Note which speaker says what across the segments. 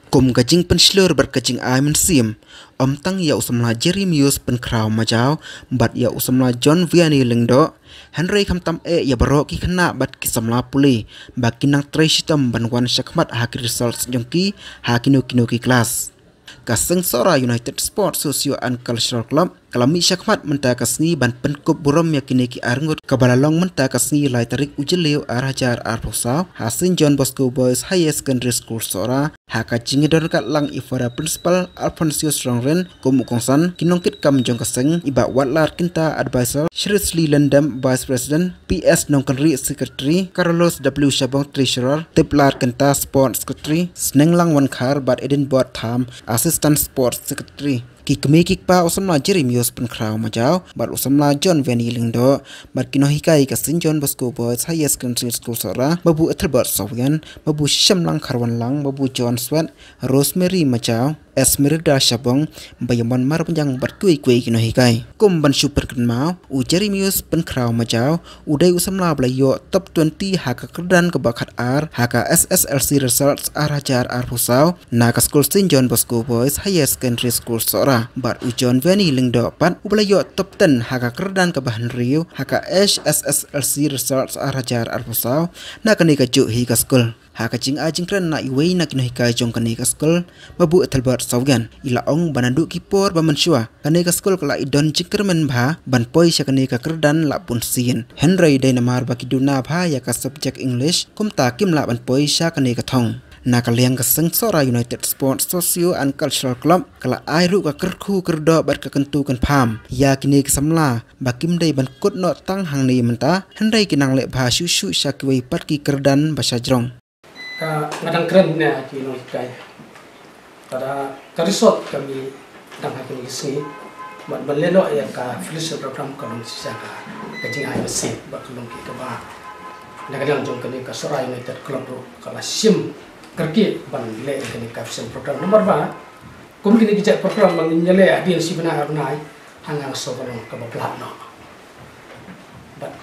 Speaker 1: Kum kajing penslur berkajing Ayman Sim, tang ya usamla Jeremius penkraw majau, bat ya usamla John Vianney lengdo, Henry kamtam ya barok ki kena bat kisamla puli, bakinang treshitam banwan syakmat haki results jongki hakinu ki kelas. Kaseng Sora United Sports Socio and Cultural Club kalami syakmat menta kasni ban penkup buram yakini ki arngut kabalalong menta kasni lai tarik ujeleu arajar arpusaw hasin John Bosco Boys High Secondary School Sora haka jingidor kat lang ifara principal Alphonsius Rongren kumukongsan kinongkit kam jong kaseng iba watlar kinta advisor Shrisli Lendam Vice President PS Nongkanri Secretary Carlos W Shabong Treasurer Tiplar kinta Sport Secretary Snenglang Wankar bat Edinburgh Tham Assistant Sports Secretary Kikmi kikpa usamla Jeremius penkraw majau bat usamla John Vianney lingdo bat kinohikai kasin John Bosco Boys High Secondary School Sora babu Ethelbert Sawian babu Shamlang Karwan Lang babu John Swat Rosemary majau Esmeralda Shabong bayaman mar panjang bat kui kinohikai kum ban super kenmau u Jeremius penkraw majau udai usamla blayo top 20 haka kerdan kebakat ar haka SSLC results arajar arpusaw naka school St John Bosco Boys High Secondary School Sora bat u John Vianney lingdo pat ublayo top 10 haka kerdan kebahan riu haka SSLC results arajar arpusaw naka nika juk hi ka school haka jing ajing kran na iwei na kinohikai jong kanika school babu Ethelbert Sawian ila ong bananduk kipor bamansua kanika school kala idon jingkermen bha ban poi sya kanika kerdan la pun sien Henry Dynamar bakiduna bha ya ka subject English kumta kim la ban poi sya kanika thong nakaliang kaseng Sora United Sports Socio and Cultural Club kala airu ka kerku kerdo bat ka kentu kan pham ya kini kesamla bakim dei ban kut no tang hang ni menta Henry kinang le bha shu syakwi pat ki kerdan bahasa jrong
Speaker 2: ngadang keren na kino hikai pada karisot kami dang hakini sini buat balelo ya ka fellowship program kalung sisa ka kajing ai mesin buat kalung kita ba nagadang jong kani ka Sora United Club kala sim kerki ban le kani ka fellowship program nomor ba kum kini kijak program bang nyale adin si bena arnai hangang so kalung ka baplat no but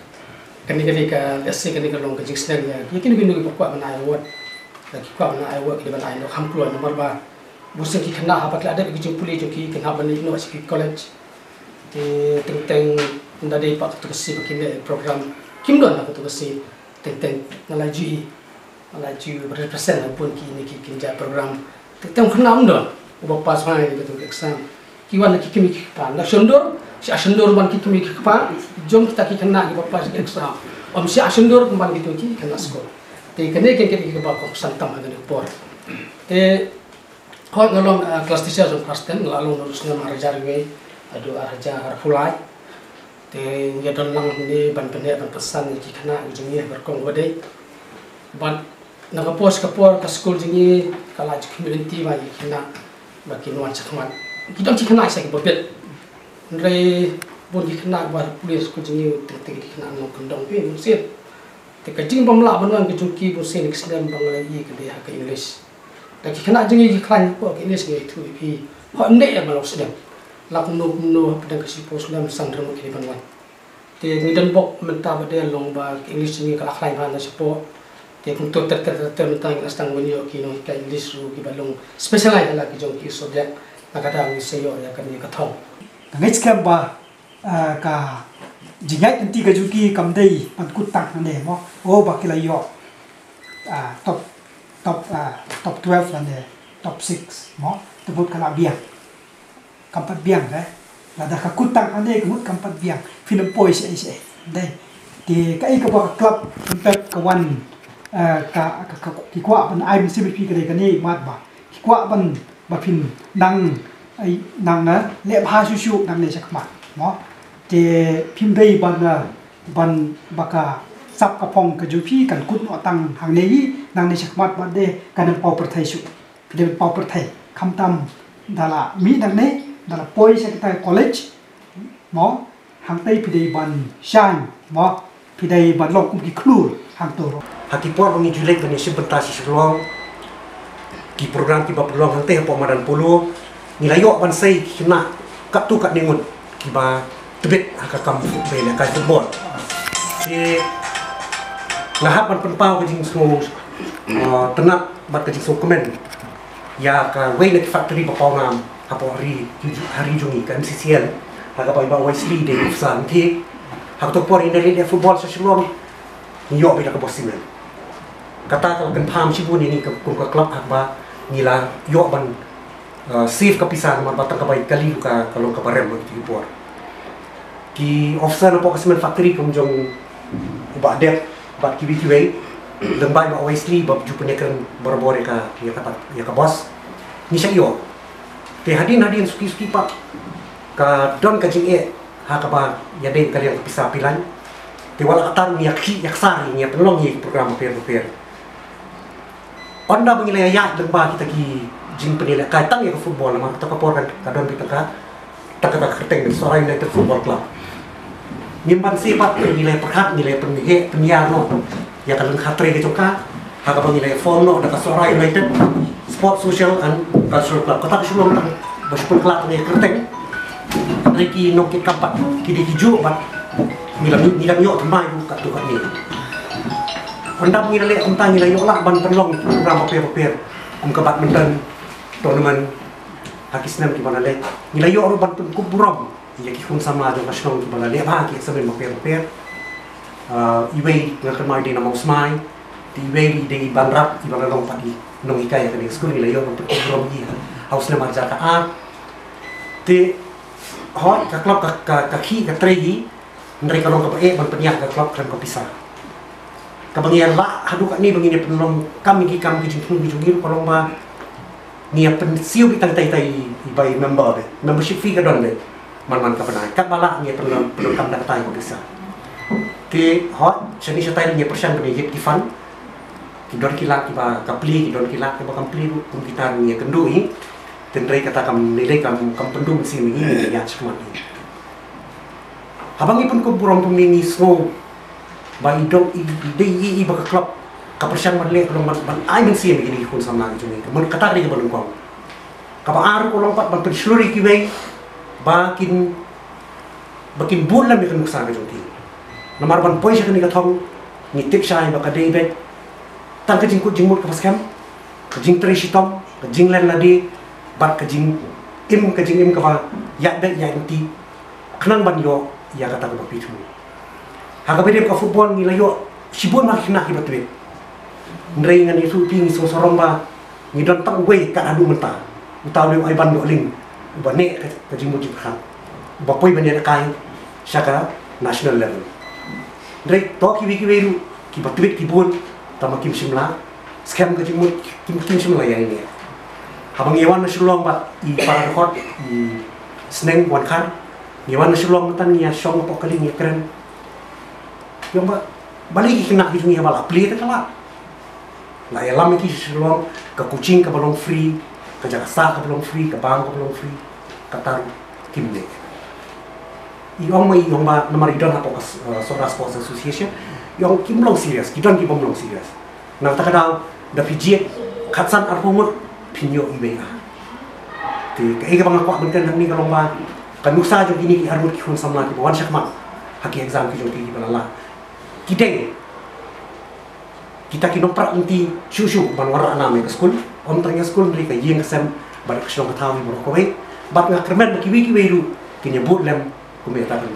Speaker 2: kani ka lesi kani kalung kajing snag ya kini pakwa manai word lagi kau nak awak di mana ayah ham keluar nomor ba, bukan kita kena apa kelak ada begitu pulih joki kena balik no masih college, di tentang dari pak tukasi begini program kimdon aku tukasi tentang ngalaju berrepresent pun kini kinja program tentang kena umdon, ubah pas mana itu exam, kiwan lagi kimi kipan, nak sundur si asundur ban kimi kipan, jom kita kena ubah pas exam, si asundur kembali gitu kena sekolah. Te kene ke bakok santam ada di por te hot ngalong kelas 3 atau kelas 10 lalu nurus nama arajar we adu arajar fulai te ya don lang ni ban pendek ban pesan ki kana ujungnya berkong gede ban naga pos ke por ke school jingi kala community mai kina baki nuan sakmat kita ci kana sa ki bobet re bon ki kana bar pulis ku jingi te kina no kendong pe musit kajing pemla benuan kejungki busin kesenian Bangladesh ke dia ke English. Dan kena jengi klan ko ke English ngai tu pi. Ho ndek ya malau sedang. Lak no pedang ke sipos nam sandrem ke benuan. Te ngidan bok menta bade long ba English ngai kala klan ban sipo. Te kunto ter mentang astang wenyo ki no ke English ru ki balong specialize la ki jongki subject nakada ngi seyo ya kan ni ka thong.
Speaker 3: Ngai scam ba ka jingai nanti kajuki kamdei pankut tang ane mo bakila yo top 12 ane top 6 mo tebut kala biang kampat biang lada ka kutang ane kemut kampat biang film poi se dai di kai ka club impact ka wan ka ki kwa ban ai misi pi ka dei kani mat ba ki kwa ban ba phin nang ai nang na le bha shu nang ne sakma mo te phim dei ban baka sap kapong ka jupi kan kut no tang hang nei nang ni sakmat ban de kan pau per thai su de pau per thai khamtam dala mi nang ne dala poi sa kita college mo hang tei pidei ban shan mo pidei ban lok ki klur hang to
Speaker 4: haki por bangi julek bani sebentar si selong ki program ki ba peluang hang teh pamadan pulu nilayo ban sei kena kat tu kat ningut ki ba tebet hakakam bela kai football di lahap ban penpau kajing semua tenak bat kajing so komen ya ka way na factory pa ngam hapo hari jungi kan MCCL haga pa iba Wesley de Ufsan ti hak to por ina le football sa Shillong ni yo bida ka bosimen kata ka kan pham sibun ini ka club hak ba nila yo ban safe ka pisan man batang ka bay kali ka kalong ka barem ti por ki officer na po kasmen factory kum jong ba dep ba kiwi lembay ba Wesley ba jupune kan barbore ka ya ka bos ni siya yo te hadin suki pak ka don ka jing ha ka ba ya den kalian pisah pilan te wala katan ni yak sari ni penolong ni program per onda bangila ya lemba kita ki jing penila ka tang ya ka football ma ta ka por kan ka don kita ka kerteng Sora United Football Club nyimpan sifat nilai perhat nilai penyiar no ya kalau khatre ke joka haka bangilai form no da Sora United Sport Social and Cultural Club kata kesulong tang bersport club ni kerteng reki no ke kapat kidi hiju bat milam yo temai bu kat tu kat ni ondam ngilai tentang ngilai yo lah ban perlong program paper ke badminton tournament hakisnam ki bana le ngilai yo ban pun kuburam ya ki khung sama jo national ki bana le ba ki saben paper iway ngakan mai di nama usmai di iway di banrap di bana long padi nong ikai ka di school nila yo pun kuburam ni haus na marja ka te hot ka klub ka ki ka tregi mereka long ka ban penyak ka klub kan ka pisah ka bangian la hadu ka ni bangini penolong kami ki jung kolong ba ni pen siu bi tai by membership fee ka don le man ka panai ka bala ni penolong kam da tai ko pisah ke hot seni setai ni persen bani hit ki fund ki don kilat ki ba kapli ki don kilat ki ba kapli kum kita ni kendui tendrai kata kam nilai kam pendum si ni ya cuma ni habang ipun ko burong pemini so ba idong i ba club ka persen man le ban ai men si ni kun sama ni juni mun kata ri ba lungkong ka ba aru ko lompat ban persluri ki wei bakin bulan mi kan sa ga juni nomor ban poin siya ka thong ni tik sai ba ka David tang ka jingmut ka paskam ka jing tri sitom ka jing len ladi bat ka jing im ka ba ya da ya inti khnang ban yo ya kata ko pitu haga bede ka football ni layo sibun ma khina ki batwe ndrei ngan isu ping so soromba ni don tang we ka adu menta utaw le ai ban yo ling ba ne ka jingmut ji kha ba poi ban ya kai saka national level ndrei to ki wiru ki batwe ki bun tama kim simla scam ka jingmut kim simla ya ini habang yawan na sulong ba I para record I sneng wan kar yawan na sulong tan ya song po kaling ya keren yung ba balik kina ki jungi bala play ta kala la ya lam ki sulong ka kucing ka balong free ka jaga sa ka balong free ka bang ka balong free ka tar kim ne yung ba na maridon ha po ka Sora Sports Association yung kim long serious ki don ki bom long serious na ta ka da pijit khatsan arpumut pinyo ibe te kai bang ko ben kan ni kalong ba kanusa jo gini ki armut ki hun samla ki wan shakma haki exam ki jo ki balala kideng kita ki nomprak inti shushu ban wara na me school on tanya school ri ka yeng sem bar ka shong ka tawi bro ko we bat nga kermen ki wi ru ki ne but lem ku me ta kan